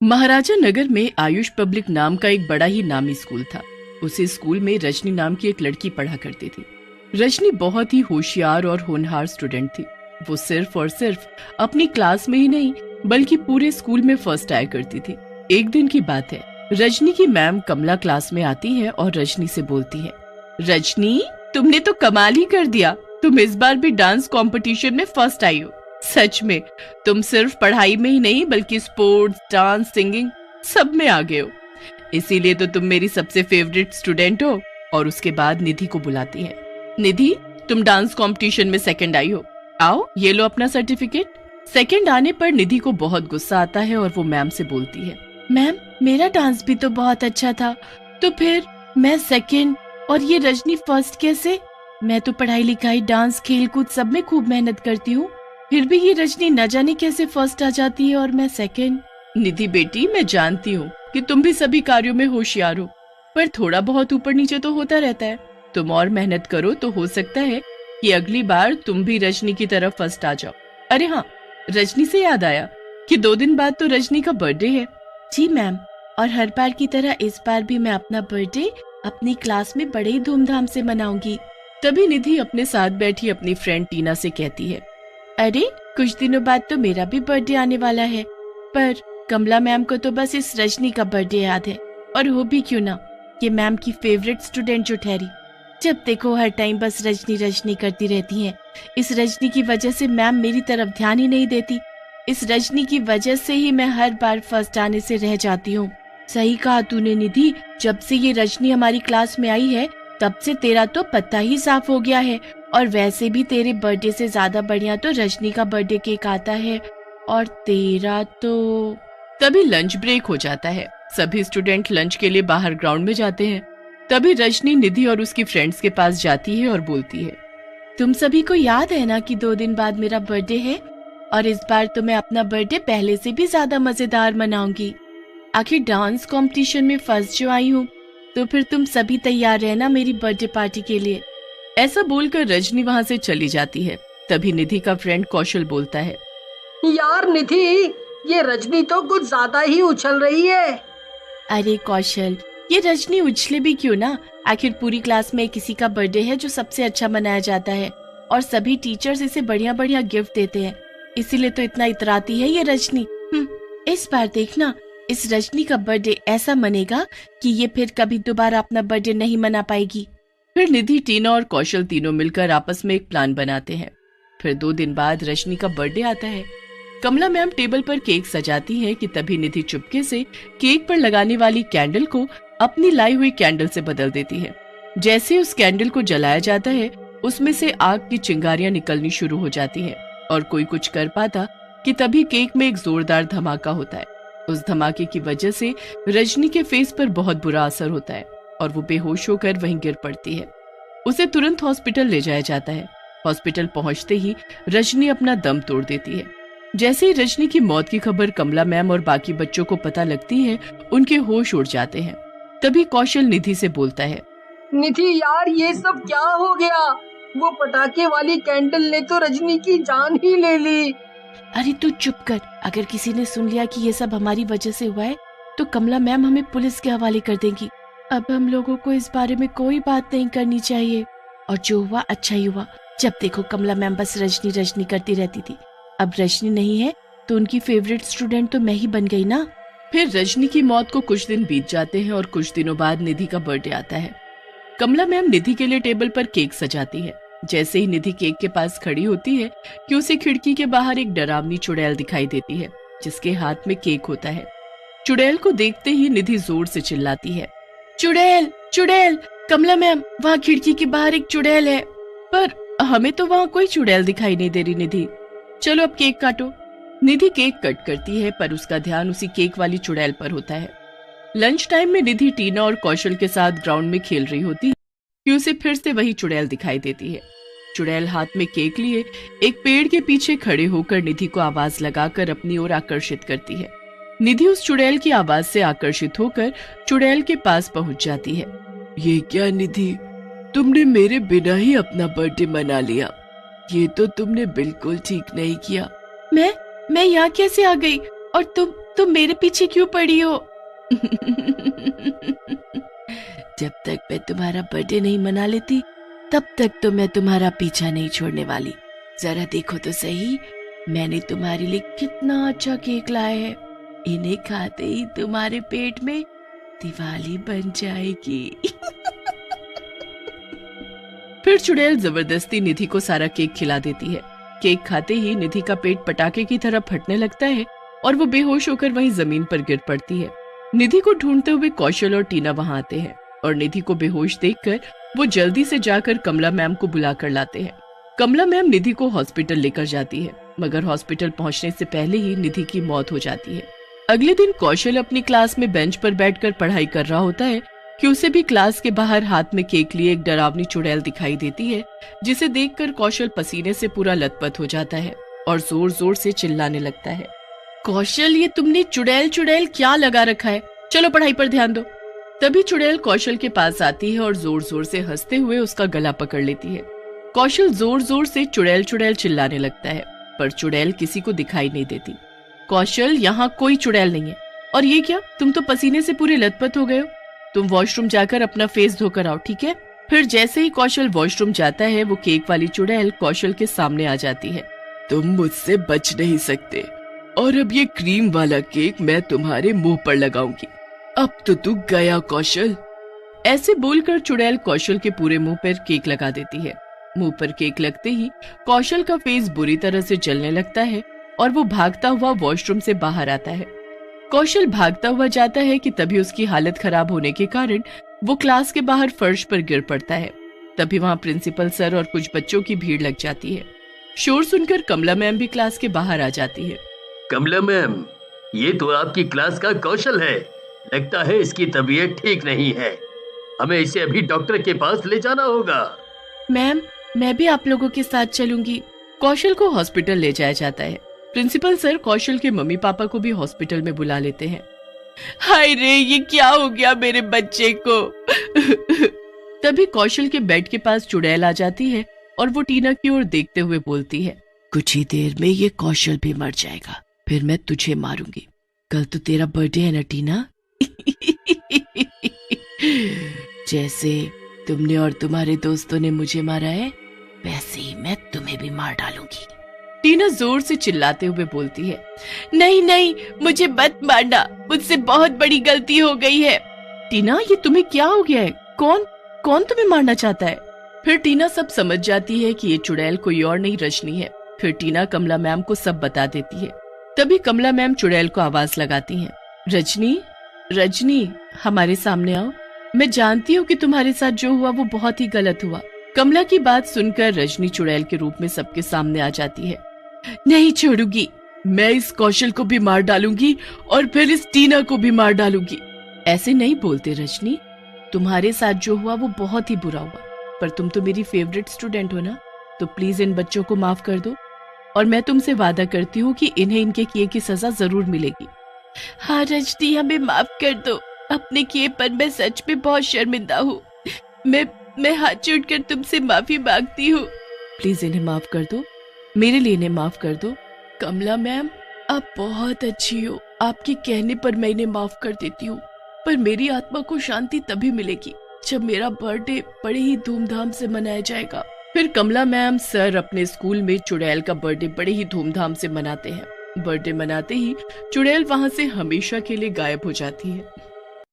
महाराजा नगर में आयुष पब्लिक नाम का एक बड़ा ही नामी स्कूल था। उसी स्कूल में रजनी नाम की एक लड़की पढ़ा करती थी। रजनी बहुत ही होशियार और होनहार स्टूडेंट थी। वो सिर्फ और सिर्फ अपनी क्लास में ही नहीं बल्कि पूरे स्कूल में फर्स्ट आया करती थी। एक दिन की बात है, रजनी की मैम कमला क्लास में आती है और रजनी से बोलती है, रजनी तुमने तो कमाल ही कर दिया, तुम इस बार भी डांस कंपटीशन में फर्स्ट आई हो। सच में तुम सिर्फ पढ़ाई में ही नहीं बल्कि स्पोर्ट्स, डांस, सिंगिंग सब में आगे हो। इसीलिए तो तुम मेरी सबसे फेवरेट स्टूडेंट हो। और उसके बाद निधि को बुलाती है, निधि तुम डांस कंपटीशन में सेकंड आई हो, आओ ये लो अपना सर्टिफिकेट। सेकंड आने पर निधि को बहुत गुस्सा आता है और वो मैम से बोलती है, मैम मेरा डांस भी तो बहुत अच्छा था, तो फिर मैं सेकंड और ये रजनी फर्स्ट कैसे? मैं तो पढ़ाई लिखाई, डांस, खेल कूद सब में खूब मेहनत करती हूँ, फिर भी ये रजनी न जाने कैसे फर्स्ट आ जाती है और मैं सेकंड। निधि बेटी मैं जानती हूँ कि तुम भी सभी कार्यों में होशियार हो, पर थोड़ा बहुत ऊपर नीचे तो होता रहता है। तुम और मेहनत करो तो हो सकता है कि अगली बार तुम भी रजनी की तरफ फर्स्ट आ जाओ। अरे हाँ, रजनी से याद आया कि 2 दिन बाद तो रजनी का बर्थडे है। जी मैम, और हर बार की तरह इस बार भी मैं अपना बर्थडे अपनी क्लास में बड़े ही धूमधाम से मनाऊंगी। तभी निधि अपने साथ बैठी अपनी फ्रेंड टीना से कहती है, अरे कुछ दिनों बाद तो मेरा भी बर्थडे आने वाला है, पर कमला मैम को तो बस इस रजनी का बर्थडे याद है, और हो भी क्यों ना, ये मैम की फेवरेट स्टूडेंट जो ठहरी। जब देखो हर टाइम बस रजनी रजनी करती रहती हैं। इस रजनी की वजह से मैम मेरी तरफ ध्यान ही नहीं देती। इस रजनी की वजह से ही मैं हर बार फर्स्ट आने से रह जाती हूँ। सही कहा तूने निधि, जब से ये रजनी हमारी क्लास में आई है तब से तेरा तो पत्ता ही साफ हो गया है। और वैसे भी तेरे बर्थडे से ज्यादा बढ़िया तो रजनी का बर्थडे केक आता है, और तेरा तो। तभी लंच ब्रेक हो जाता है। सभी स्टूडेंट लंच के लिए बाहर ग्राउंड में जाते हैं। तभी रजनी निधि और उसकी फ्रेंड्स के पास जाती है और बोलती है, तुम सभी को याद है ना कि 2 दिन बाद मेरा बर्थडे है, और इस बार तो मैं अपना बर्थडे पहले से भी ज्यादा मजेदार मनाऊंगी। आखिर डांस कंपटीशन में फर्स्ट जो आई हूँ, तो फिर तुम सभी तैयार रहना मेरी बर्थडे पार्टी के लिए। ऐसा बोलकर रजनी वहाँ से चली जाती है। तभी निधि का फ्रेंड कौशल बोलता है, यार निधि, ये रजनी तो कुछ ज्यादा ही उछल रही है। अरे कौशल, ये रजनी उछले भी क्यों ना, आखिर पूरी क्लास में किसी का बर्थडे है जो सबसे अच्छा मनाया जाता है, और सभी टीचर्स इसे बढ़िया बढ़िया गिफ्ट देते हैं, इसीलिए तो इतना इतराती है ये रजनी। इस बार देखना, इस रजनी का बर्थडे ऐसा मनेगा कि ये फिर कभी दोबारा अपना बर्थडे नहीं मना पाएगी। फिर निधि, टीना और कौशल तीनों मिलकर आपस में एक प्लान बनाते हैं। फिर 2 दिन बाद रजनी का बर्थडे आता है। कमला मैम टेबल पर केक सजाती है कि तभी निधि चुपके से केक पर लगाने वाली कैंडल को अपनी लाई हुई कैंडल से बदल देती है। जैसे उस कैंडल को जलाया जाता है, उसमें से आग की चिंगारियां निकलनी शुरू हो जाती है, और कोई कुछ कर पाता कि तभी केक में एक जोरदार धमाका होता है। उस धमाके की वजह से रजनी के फेस पर बहुत बुरा असर होता है और वो बेहोश होकर वहीं गिर पड़ती है। उसे तुरंत हॉस्पिटल ले जाया जाता है। हॉस्पिटल पहुंचते ही रजनी अपना दम तोड़ देती है। जैसे ही रजनी की मौत की खबर कमला मैम और बाकी बच्चों को पता लगती है, उनके होश उड़ जाते हैं। तभी कौशल निधि से बोलता है, निधि यार, ये सब क्या हो गया? वो पटाखे वाली कैंडल ने तो रजनी की जान ही ले ली। अरे तू चुप कर, अगर किसी ने सुन लिया कि ये सब हमारी वजह से हुआ है तो कमला मैम हमें पुलिस के हवाले कर देंगी। अब हम लोगों को इस बारे में कोई बात नहीं करनी चाहिए, और जो हुआ अच्छा ही हुआ। जब देखो कमला मैम बस रजनी रजनी करती रहती थी, अब रजनी नहीं है तो उनकी फेवरेट स्टूडेंट तो मैं ही बन गई ना। फिर रजनी की मौत को कुछ दिन बीत जाते हैं और कुछ दिनों बाद निधि का बर्थडे आता है। कमला मैम निधि के लिए टेबल पर केक सजाती है। जैसे ही निधि केक के पास खड़ी होती है कि उसे खिड़की के बाहर एक डरावनी चुड़ैल दिखाई देती है, जिसके हाथ में केक होता है। चुड़ैल को देखते ही निधि जोर से चिल्लाती है, चुड़ैल चुड़ैल, कमला मैम वहाँ खिड़की के बाहर एक चुड़ैल है। पर हमें तो वहाँ कोई चुड़ैल दिखाई नहीं दे रही निधि, चलो अब केक काटो। निधि केक कट करती है, पर उसका ध्यान उसी केक वाली चुड़ैल पर होता है। लंच टाइम में निधि टीना और कौशल के साथ ग्राउंड में खेल रही होती है कि उसे फिर से वही चुड़ैल दिखाई देती है। चुड़ैल हाथ में केक लिए एक पेड़ के पीछे खड़े होकर निधि को आवाज लगाकर अपनी ओर आकर्षित करती है। निधि उस चुड़ैल की आवाज से आकर्षित होकर चुड़ैल के पास पहुंच जाती है। ये क्या निधि, तुमने मेरे बिना ही अपना बर्थडे मना लिया, ये तो तुमने बिल्कुल ठीक नहीं किया। मैं यहाँ कैसे आ गई? और तुम मेरे पीछे क्यों पड़ी हो? जब तक मैं तुम्हारा बर्थडे नहीं मना लेती तब तक तो मैं तुम्हारा पीछा नहीं छोड़ने वाली। जरा देखो तो सही, मैंने तुम्हारे लिए कितना अच्छा केक लाया है। इन्हें खाते ही तुम्हारे पेट में दिवाली बन जाएगी। फिर चुड़ैल जबरदस्ती निधि को सारा केक खिला देती है। केक खाते ही निधि का पेट पटाखे की तरह फटने लगता है और वो बेहोश होकर वहीं जमीन पर गिर पड़ती है। निधि को ढूंढते हुए कौशल और टीना वहां आते हैं और निधि को बेहोश देखकर वो जल्दी से जाकर कमला मैम को बुला कर लाते हैं। कमला मैम निधि को हॉस्पिटल लेकर जाती है, मगर हॉस्पिटल पहुंचने से पहले ही निधि की मौत हो जाती है। अगले दिन कौशल अपनी क्लास में बेंच पर बैठकर पढ़ाई कर रहा होता है कि उसे भी क्लास के बाहर हाथ में केक लिए एक डरावनी चुड़ैल दिखाई देती है, जिसे देखकर कौशल पसीने से पूरा लथपथ हो जाता है और जोर जोर से चिल्लाने लगता है, कौशल, ये तुमने चुड़ैल चुड़ैल क्या लगा रखा है? चलो पढ़ाई पर ध्यान दो। तभी चुड़ैल कौशल के पास आती है और जोर जोर से हंसते हुए उसका गला पकड़ लेती है। कौशल जोर जोर से चुड़ैल चुड़ैल चिल्लाने लगता है, पर चुड़ैल किसी को दिखाई नहीं देती। कौशल, यहाँ कोई चुड़ैल नहीं है। और ये क्या, तुम तो पसीने से पूरे लथपथ हो गए हो। तुम वॉशरूम जाकर अपना फेस धोकर आओ, ठीक है? फिर जैसे ही कौशल वॉशरूम जाता है, वो केक वाली चुड़ैल कौशल के सामने आ जाती है। तुम मुझसे बच नहीं सकते, और अब ये क्रीम वाला केक मैं तुम्हारे मुंह पर लगाऊंगी। अब तो तू गया कौशल। ऐसे बोलकर चुड़ैल कौशल के पूरे मुंह पर केक लगा देती है। मुंह पर केक लगते ही कौशल का फेस बुरी तरह से जलने लगता है और वो भागता हुआ वॉशरूम से बाहर आता है। कौशल भागता हुआ जाता है कि तभी उसकी हालत खराब होने के कारण वो क्लास के बाहर फर्श पर गिर पड़ता है। तभी वहाँ प्रिंसिपल सर और कुछ बच्चों की भीड़ लग जाती है। शोर सुनकर कमला मैम भी क्लास के बाहर आ जाती है। कमला मैम, ये तो आपकी क्लास का कौशल है। लगता है इसकी तबीयत ठीक नहीं है। हमें इसे अभी डॉक्टर के पास ले जाना होगा। मैम, मैं भी आप लोगों के साथ चलूंगी। कौशल को हॉस्पिटल ले जाया जाता है। प्रिंसिपल सर कौशल के मम्मी पापा को भी हॉस्पिटल में बुला लेते हैं। हाय रे, ये क्या हो गया मेरे बच्चे को? तभी कौशल के बेड के पास चुड़ैल आ जाती है और वो टीना की ओर देखते हुए बोलती है, कुछ ही देर में ये कौशल भी मर जाएगा, फिर मैं तुझे मारूंगी। कल तो तेरा बर्थडे है ना टीना? जैसे तुमने और तुम्हारे दोस्तों ने मुझे मारा है, वैसे ही मैं तुम्हें भी मार डालूंगी। टीना जोर से चिल्लाते हुए बोलती है, नहीं नहीं, मुझे मत मारना, मुझसे बहुत बड़ी गलती हो गई है। टीना, ये तुम्हें क्या हो गया है? कौन तुम्हें मारना चाहता है? फिर टीना सब समझ जाती है कि ये चुड़ैल कोई और नहीं रजनी है। फिर टीना कमला मैम को सब बता देती है। तभी कमला मैम चुड़ैल को आवाज लगाती हैं, रजनी, हमारे सामने आओ। मैं जानती हूँ कि तुम्हारे साथ जो हुआ वो बहुत ही गलत हुआ। कमला की बात सुनकर रजनी चुड़ैल के रूप में सबके सामने आ जाती है। नहीं छोड़ूंगी, मैं इस कौशल को भी मार डालूंगी और फिर इस टीना को भी मार डालूंगी। ऐसे नहीं बोलते रजनी, तुम्हारे साथ जो हुआ वो बहुत ही बुरा हुआ, पर तुम तो मेरी फेवरेट स्टूडेंट हो ना, तो प्लीज इन बच्चों को माफ कर दो और मैं तुमसे वादा करती हूँ कि इन्हें इनके किए की सजा जरूर मिलेगी। हाँ रजनी, हमें माफ कर दो, अपने किए पर मैं सच में बहुत शर्मिंदा हूँ। मैं हाथ जोड़कर तुमसे माफी मांगती हूँ। प्लीज इन्हें माफ कर दो, मेरे लिए इन्हें माफ कर दो। कमला मैम, आप बहुत अच्छी हो, आपके कहने पर मैं इन्हें माफ कर देती हूँ, पर मेरी आत्मा को शांति तभी मिलेगी जब मेरा बर्थडे बड़े ही धूमधाम से मनाया जाएगा। फिर कमला मैम सर अपने स्कूल में चुड़ैल का बर्थडे बड़े ही धूमधाम से मनाते हैं। बर्थडे मनाते ही चुड़ैल वहाँ से हमेशा के लिए गायब हो जाती है।